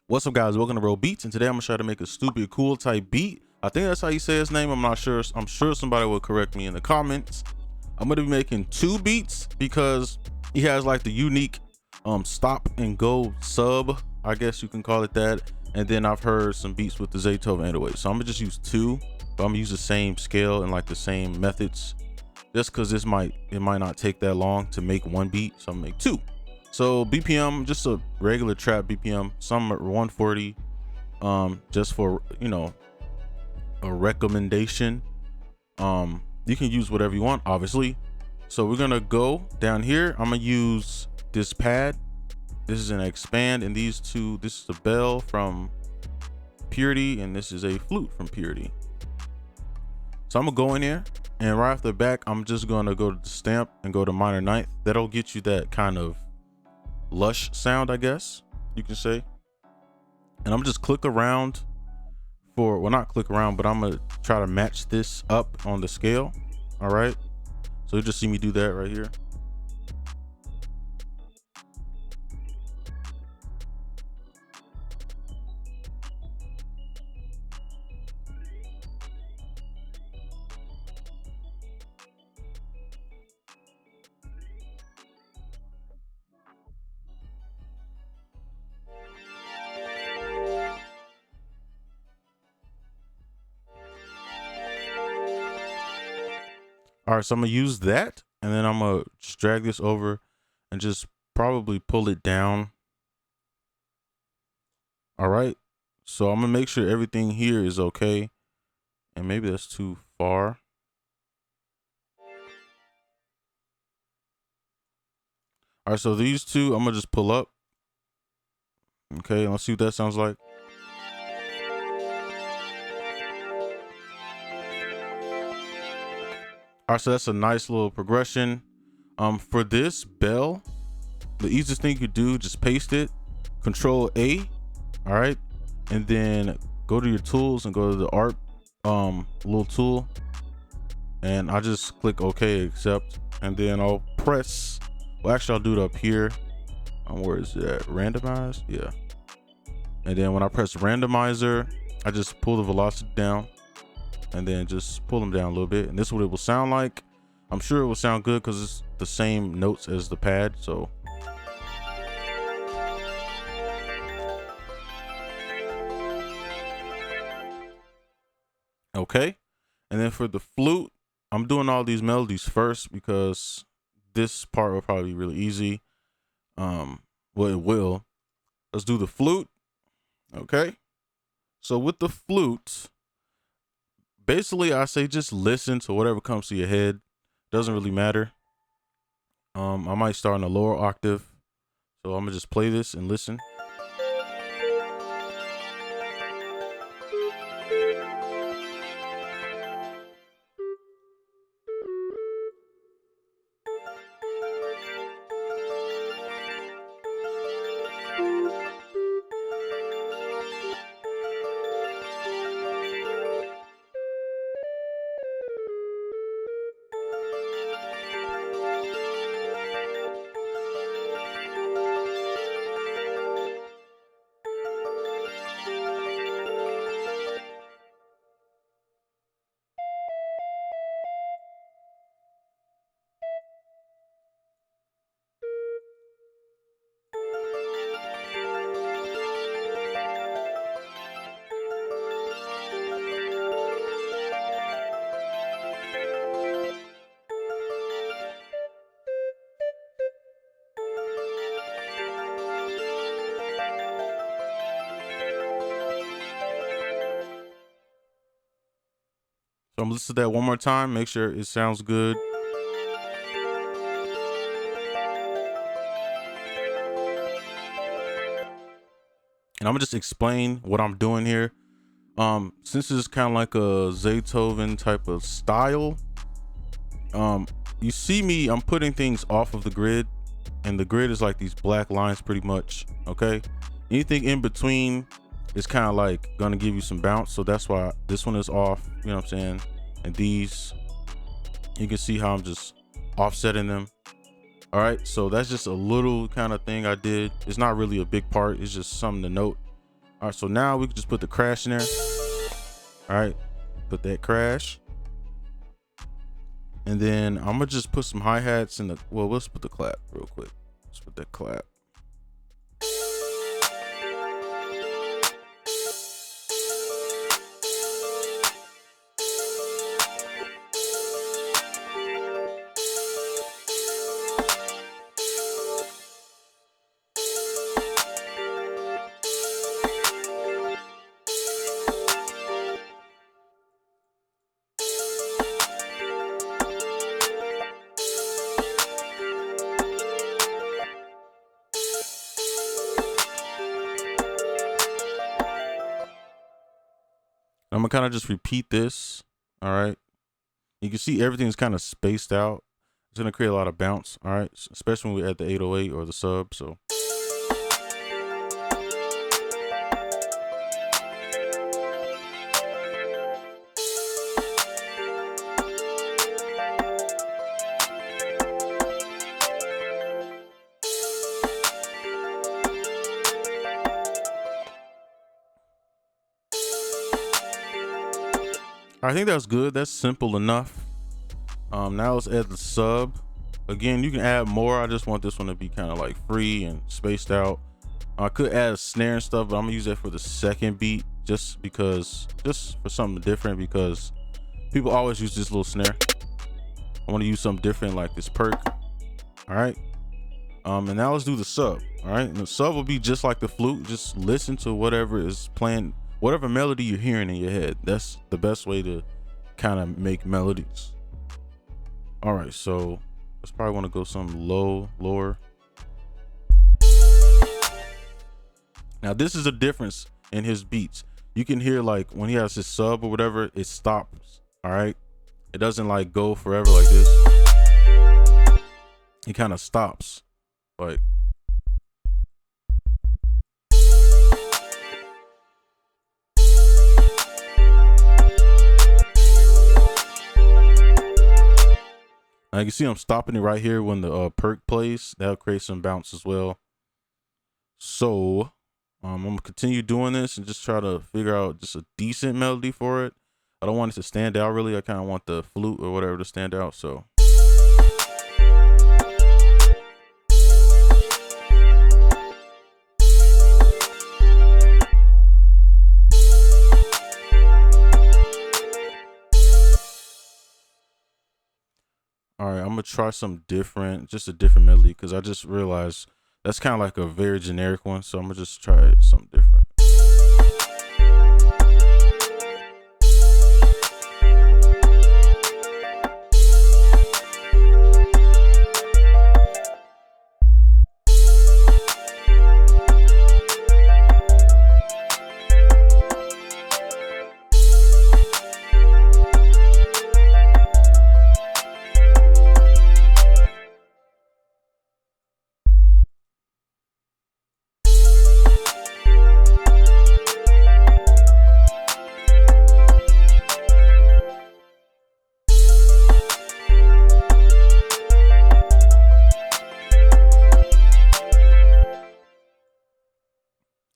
What's up, guys? Welcome to Real Beats, and today I'm gonna try to make a stupid cool type beat. I think that's how you say his name. I'm not sure. I'm sure somebody will correct me in the comments. I'm gonna be making two beats because he has like the unique stop and go sub, I guess you can call it that. And then I've heard some beats with the Zaytoven anyway. So I'm gonna just use two, but I'm gonna use the same scale and like the same methods, just because it might not take that long to make one beat. So I'm gonna make two. So BPM, just a regular trap BPM, some at 140, just for, you know, a recommendation. You can use whatever you want, obviously. So we're gonna go down here. I'm gonna use this pad. This is an expand, and these two, this is a bell from Purity, and this is a flute from Purity. So I'm gonna go in here, and right off the back, I'm just gonna go to the stamp and go to minor ninth. That'll get you that kind of lush sound, I guess you can say. And I'm just click around for, well, not click around, but I'm gonna try to match this up on the scale. All right, so you just see me do that right here. All right, so I'm gonna use that, and then I'm gonna just drag this over and just probably pull it down. All right, so I'm gonna make sure everything here is okay, and maybe that's too far. All right, so these two I'm gonna just pull up. Okay, let's see what that sounds like. All right, so that's a nice little progression. For this bell, the easiest thing you could do, just paste it, Control A, all right, and then go to your tools and go to the art little tool, and I just click OK, accept, and then I'll press. Well, actually, I'll do it up here. Where is it at? Randomize, yeah. And then when I press randomizer, I just pull the velocity down, and then just pull them down a little bit, and this is what it will sound like. I'm sure it will sound good because it's the same notes as the pad. So okay, and then for the flute, I'm doing all these melodies first because this part will probably be really easy. Well, it will. Let's do the flute. Okay, so with the flute, basically I say just listen to whatever comes to your head. Doesn't really matter. I might start in a lower octave, so I'm gonna just play this and listen. So I'm listening to that one more time, make sure it sounds good. And I'm gonna just explain what I'm doing here. Since it's kind of like a Zaytoven type of style, you see me, I'm putting things off of the grid, and the grid is like these black lines pretty much. Okay, anything in between is kind of like gonna give you some bounce, so that's why this one is off, you know what I'm saying? And these, you can see how I'm just offsetting them. All right, so that's just a little kind of thing I did. It's not really a big part, it's just something to note. All right, so now we can just put the crash in there. All right, put that crash. And then I'm gonna just put some hi-hats in the, well, let's put the clap real quick. Let's put that clap. I'm gonna kind of just repeat this. All right. You can see everything's kind of spaced out. It's gonna create a lot of bounce. All right. Especially when we add the 808 or the sub. So. I think that's good. That's simple enough. Now let's add the sub. Again, you can add more. I just want this one to be kind of like free and spaced out. I could add a snare and stuff, but I'm gonna use that for the second beat just for something different, because people always use this little snare. I want to use something different like this perk. All right. And now let's do the sub. All right. And the sub will be just like the flute. Just listen to whatever is playing, whatever melody you're hearing in your head. That's the best way to kind of make melodies. All right. So let's probably want to go some lower. Now this is a difference in his beats. You can hear like when he has his sub or whatever, it stops. All right. It doesn't like go forever like this. It kind of stops. Like, now you can see I'm stopping it right here when the perk plays. That'll create some bounce as well. So I'm gonna continue doing this and just try to figure out just a decent melody for it. I don't want it to stand out really. I kind of want the flute or whatever to stand out. So. All right, I'm gonna try some different, just a different melody, because I just realized that's kind of like a very generic one. So I'm gonna just try something different.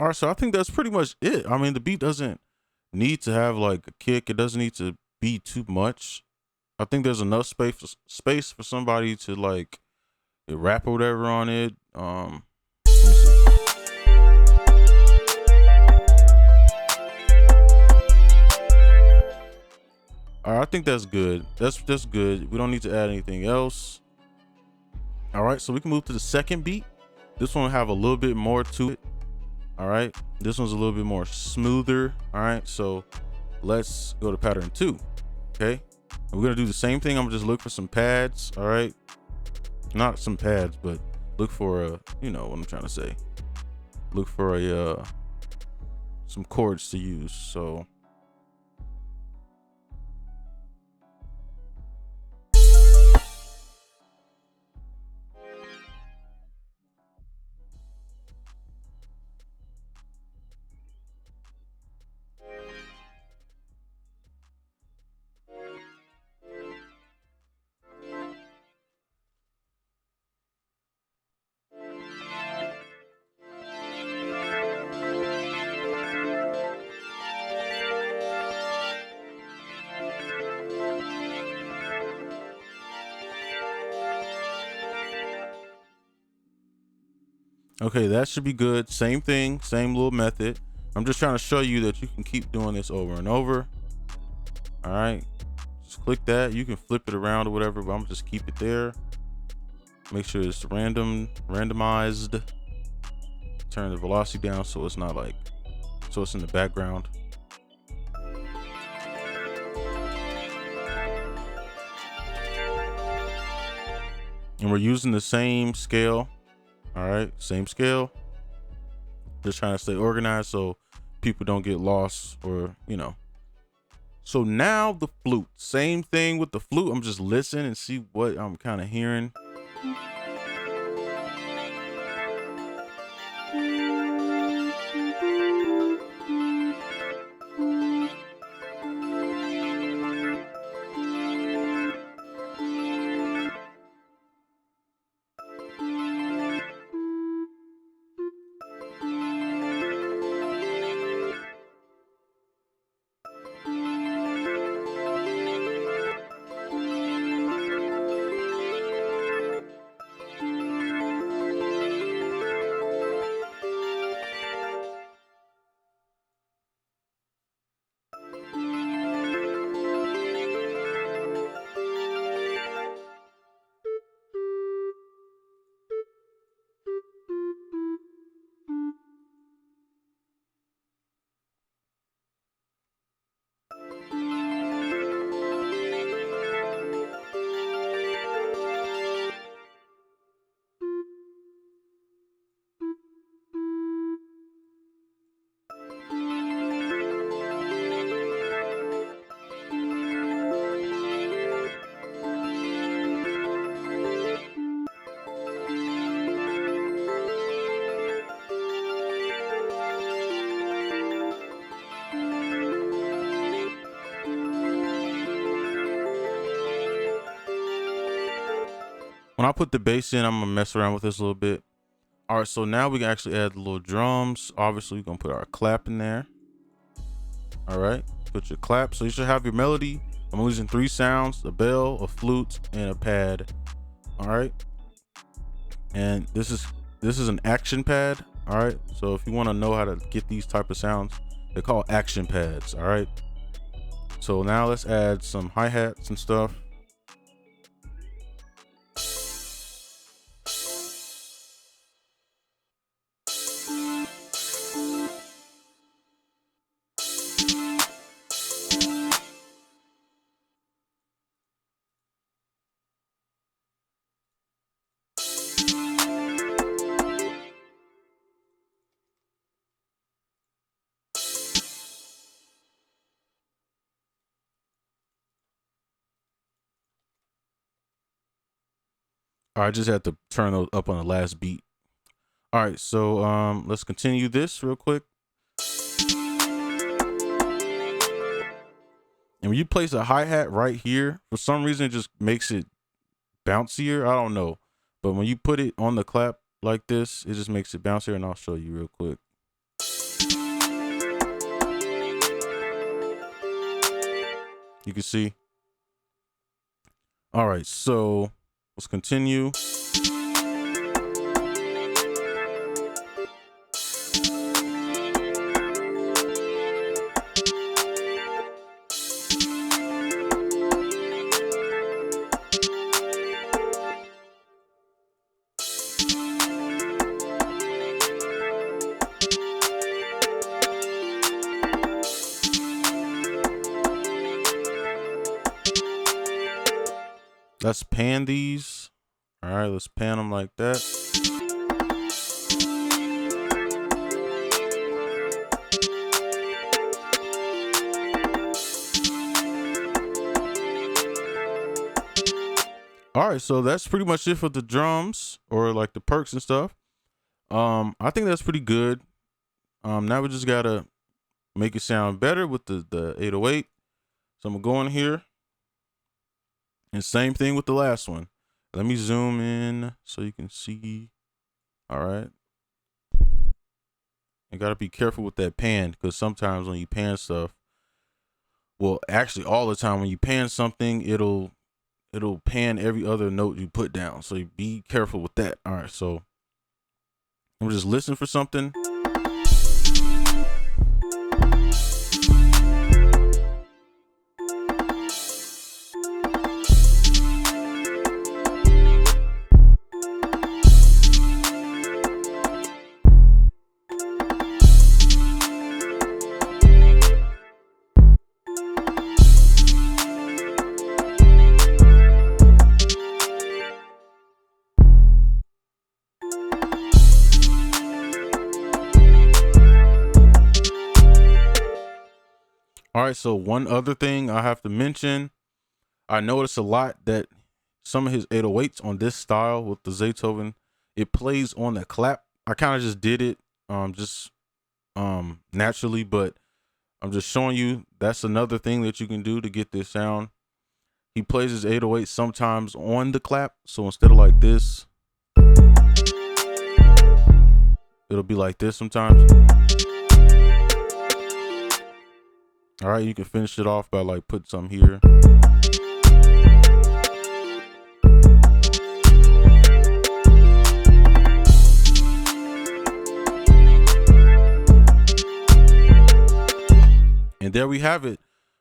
All right, so I think that's pretty much it. I mean, the beat doesn't need to have like a kick. It doesn't need to be too much. I think there's enough space for somebody to like rap or whatever on it. Let me see. All right, I think that's good. That's good. We don't need to add anything else. All right, so we can move to the second beat. This one will have a little bit more to it. All right, this one's a little bit more smoother. All right, so let's go to pattern 2. Okay, and we're gonna do the same thing. I'm gonna just look for some pads. All right, not some pads, but look for a, you know what I'm trying to say. Look for a some chords to use. So Okay, that should be good. Same thing, same little method. I'm just trying to show you that you can keep doing this over and over. All right, just click that. You can flip it around or whatever, but I'm just keep it there. Make sure it's randomized. Turn the velocity down so it's not like, so it's in the background. And we're using the same scale. All right, same scale. Just trying to stay organized so people don't get lost, or you know. So now the flute, same thing with the flute. I'm just listening and see what I'm kind of hearing. When I put the bass in, I'm gonna mess around with this a little bit. All right, so now we can actually add the little drums. Obviously, we're gonna put our clap in there. All right, put your clap. So you should have your melody. I'm using 3 sounds: a bell, a flute, and a pad. All right, and this is an action pad. All right, so if you want to know how to get these type of sounds, they're called action pads. All right, so now let's add some hi-hats and stuff. All right, I just had to turn those up on the last beat. All right, so let's continue this real quick. And when you place a hi-hat right here, for some reason it just makes it bouncier. I don't know, but when you put it on the clap like this, it just makes it bouncier, and I'll show you real quick. You can see. All right, so let's continue. Let's pan these. All right, let's pan them like that. All right, so that's pretty much it for the drums, or like the perks and stuff. I think that's pretty good. Now we just gotta make it sound better with the 808. So I'm gonna go in here. And same thing with the last one. Let me zoom in so you can see. All right. You gotta be careful with that pan, because sometimes when you pan stuff, well, actually all the time when you pan something, it'll pan every other note you put down. So you be careful with that. All right, so I'm just listening for something. All right, so one other thing I have to mention, I noticed a lot that some of his 808s on this style with the Beethoven, it plays on the clap. I kind of just did it naturally, but I'm just showing you that's another thing that you can do to get this sound. He plays his 808 sometimes on the clap, so instead of like this, it'll be like this sometimes. All right, you can finish it off by like put some here. And there we have it.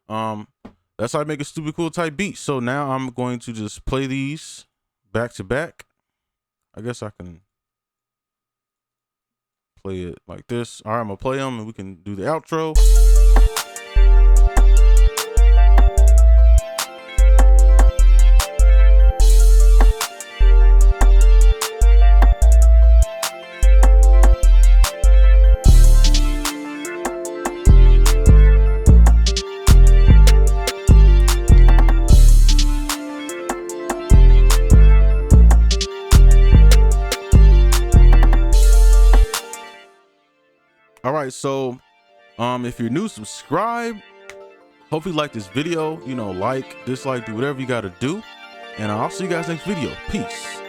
That's how I make a stupid cool type beat. So now I'm going to just play these back to back. I guess I can play it like this. All right, I'm gonna play them and we can do the outro. All right, so if you're new, subscribe. Hopefully you like this video, like, dislike, do whatever you got to do, and I'll see you guys next video. Peace.